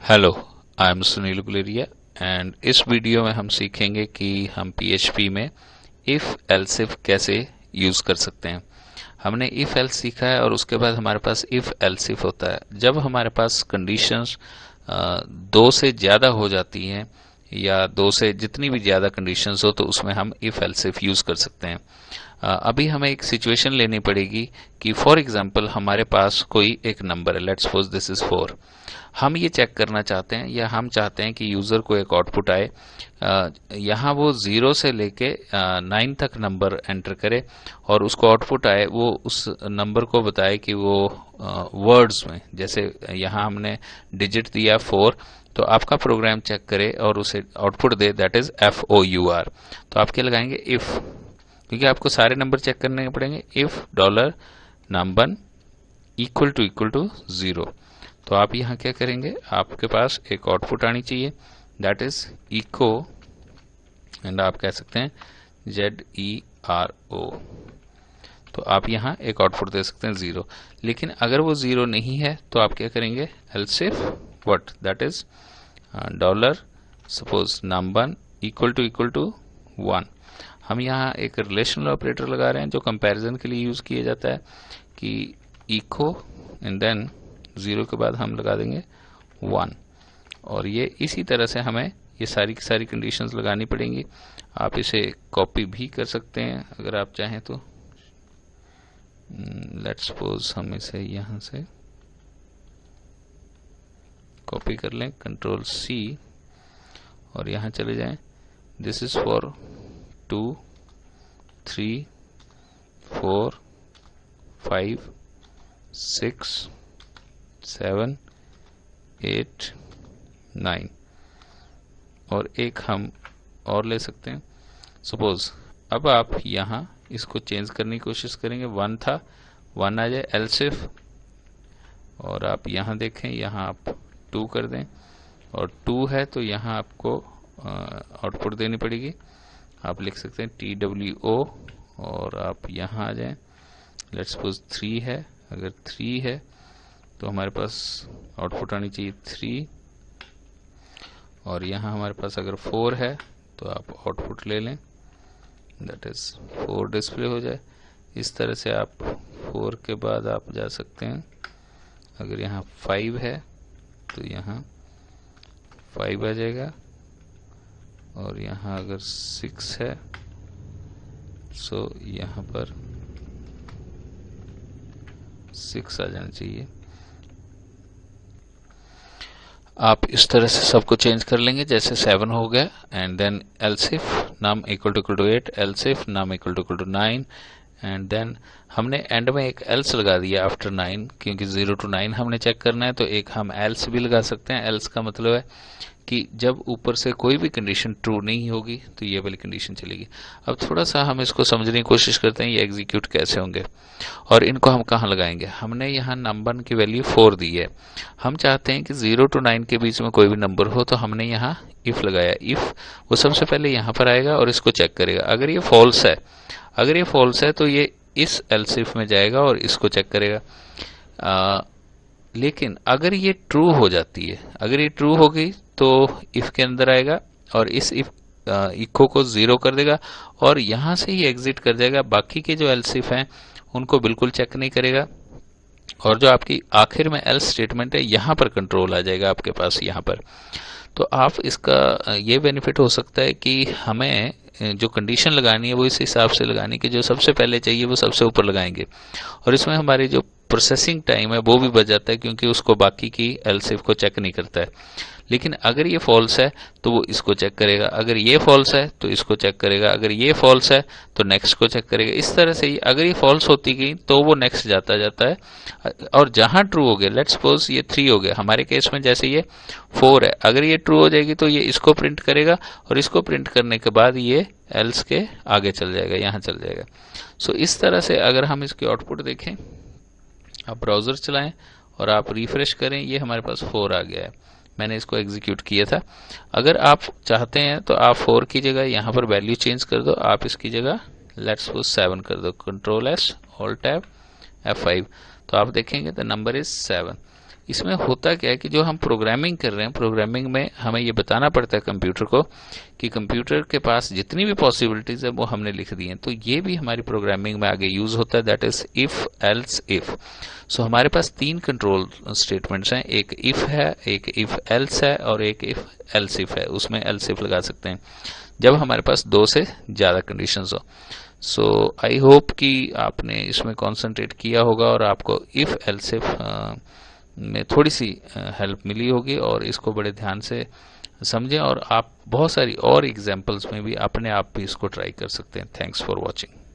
Hello, I am Sunil Guleria and इस video में हम सीखेंगे कि हम PHP में इफ़ एल्स इफ कैसे यूज़ कर सकते हैं। हमने इफ़ एल्स सीखा है और उसके बाद हमारे पास इफ़ एल्स इफ होता है। जब हमारे पास कंडीशंस दो से ज़्यादा हो जाती हैं या दो से जितनी भी ज़्यादा कंडीशंस हो तो उसमें हम इफ़ एल्स इफ यूज़ कर सकते हैं। अभी हमें एक सिचुएशन लेनी पड़ेगी कि फॉर एग्जांपल हमारे पास कोई एक नंबर है, लेट्स सपोज दिस इज 4। हम ये चेक करना चाहते हैं या हम चाहते हैं कि यूजर को एक आउटपुट आए, यहाँ वो 0 से लेके 9 तक नंबर एंटर करे और उसको आउटपुट आए, वो उस नंबर को बताए कि वो वर्ड्स में, जैसे यहाँ हमने डिजिट दिया 4, तो आपका प्रोग्राम चेक करे और उसे output they, that is FOUR। तो आप क्या लगाएंगे, इफ, क्योंकि आपको सारे नंबर चेक करने पड़ेंगे। If dollar number equal to 0, तो आप यहाँ क्या करेंगे, आपके पास एक आउटपुट आनी चाहिए, दैट इज इको, एंड आप कह सकते हैं ZERO। तो आप यहाँ एक आउटपुट दे सकते हैं 0। लेकिन अगर वो 0 नहीं है तो आप क्या करेंगे, else if what, that is dollar suppose number equal to 1। हम यहाँ एक रिलेशनल ऑपरेटर लगा रहे हैं जो कंपैरिजन के लिए यूज किया जाता है कि इको एंड देन 0 के बाद हम लगा देंगे 1। और ये इसी तरह से हमें ये सारी की सारी कंडीशंस लगानी पड़ेंगी। आप इसे कॉपी भी कर सकते हैं अगर आप चाहें तो। लेट्स सपोज हम इसे यहाँ से कॉपी कर लें, Ctrl+C, और यहाँ चले जाएं। दिस इज फॉर 2, 3, 4, 5, 6, 7, 8, 9, और एक हम और ले सकते हैं। सपोज अब आप यहाँ इसको चेंज करने की कोशिश करेंगे, 1 था, 1 आ जाए, एल्स इफ, और आप यहाँ देखें, यहाँ आप 2 कर दें, और 2 है तो यहाँ आपको आउटपुट देनी पड़ेगी। आप लिख सकते हैं TWO, और आप यहाँ आ जाएं। लेट्स सपोज 3 है, अगर 3 है तो हमारे पास आउटपुट आनी चाहिए 3, और यहाँ हमारे पास अगर 4 है तो आप आउटपुट ले लें, दैट इज 4 डिस्प्ले हो जाए। इस तरह से आप 4 के बाद आप जा सकते हैं। अगर यहाँ 5 है तो यहाँ 5 आ जाएगा, और यहाँ अगर 6 है सो यहाँ पर 6 आ जाना चाहिए। आप इस तरह से सबको चेंज कर लेंगे, जैसे 7 हो गया, and then else if num equal to 8, else if num equal to 9, and then हमने एंड में एक एल्स लगा दिया आफ्टर 9, क्योंकि 0 to 9 हमने चेक करना है, तो एक हम एल्स भी लगा सकते हैं। एल्स का मतलब है कि जब ऊपर से कोई भी कंडीशन ट्रू नहीं होगी तो ये वाली कंडीशन चलेगी। अब थोड़ा सा हम इसको समझने की कोशिश करते हैं, ये एग्जीक्यूट कैसे होंगे और इनको हम कहाँ लगाएंगे। हमने यहाँ नंबर की वैल्यू 4 दी है, हम चाहते हैं कि 0 to 9 के बीच में कोई भी नंबर हो, तो हमने यहाँ इफ लगाया। इफ वो सबसे पहले यहाँ पर आएगा और इसको चेक करेगा। अगर ये फॉल्स है तो ये इस एल्स इफ में जाएगा और इसको चेक करेगा। लेकिन अगर ये ट्रू हो जाती है, अगर ये ट्रू हो गई तो इफ के अंदर आएगा और इस इफ इको को 0 कर देगा और यहां से ही एग्जिट कर जाएगा। बाकी के जो एल्स इफ हैं उनको बिल्कुल चेक नहीं करेगा, और जो आपकी आखिर में एल्स स्टेटमेंट है यहाँ पर कंट्रोल आ जाएगा आपके पास यहाँ पर। तो आप इसका ये बेनिफिट हो सकता है कि हमें जो कंडीशन लगानी है वो इस हिसाब से लगानी कि जो सबसे पहले चाहिए वो सबसे ऊपर लगाएंगे, और इसमें हमारी जो प्रोसेसिंग टाइम है वो भी बच जाता है, क्योंकि उसको बाकी की एल्स इफ को चेक नहीं करता है। लेकिन अगर ये फॉल्स है तो वो इसको चेक करेगा, अगर ये फॉल्स है तो इसको चेक करेगा, अगर ये फॉल्स है तो नेक्स्ट को चेक करेगा। इस तरह से ही अगर ये फॉल्स होती गई तो वो नेक्स्ट जाता है, और जहां ट्रू हो गया, लेट्स सपोज ये 3 हो गया हमारे केस में, जैसे ये 4 है, अगर ये ट्रू हो जाएगी तो ये इसको प्रिंट करेगा, और इसको प्रिंट करने के बाद ये एल्स के आगे चल जाएगा, यहाँ चल जाएगा। सो इस तरह से अगर हम इसकी आउटपुट देखें, आप ब्राउजर चलाएं और आप रिफ्रेश करें, ये हमारे पास 4 आ गया है। मैंने इसको एग्जीक्यूट किया था। अगर आप चाहते हैं तो आप 4 की जगह यहाँ पर वैल्यू चेंज कर दो, आप इसकी जगह लेट्स सपोज 7 कर दो, Ctrl+S Alt+Tab F5, तो आप देखेंगे द नंबर इज 7। इसमें होता क्या है कि जो हम प्रोग्रामिंग कर रहे हैं, प्रोग्रामिंग में हमें ये बताना पड़ता है कंप्यूटर को कि कंप्यूटर के पास जितनी भी पॉसिबिलिटीज है वो हमने लिख दी हैं। तो ये भी हमारी प्रोग्रामिंग में आगे यूज होता है, that is if else if. So हमारे पास 3 कंट्रोल स्टेटमेंट्स हैं, एक इफ है, एक इफ एल्स है और एक इफ एल्स इफ है। उसमें एल्स इफ लगा सकते हैं जब हमारे पास 2 से ज़्यादा कंडीशंस हो। सो आई होप कि आपने इसमें कॉन्सेंट्रेट किया होगा और आपको इफ एल्स इफ में थोड़ी सी हेल्प मिली होगी, और इसको बड़े ध्यान से समझें और आप बहुत सारी और एग्जांपल्स में भी अपने आप भी इसको ट्राई कर सकते हैं। Thanks for watching.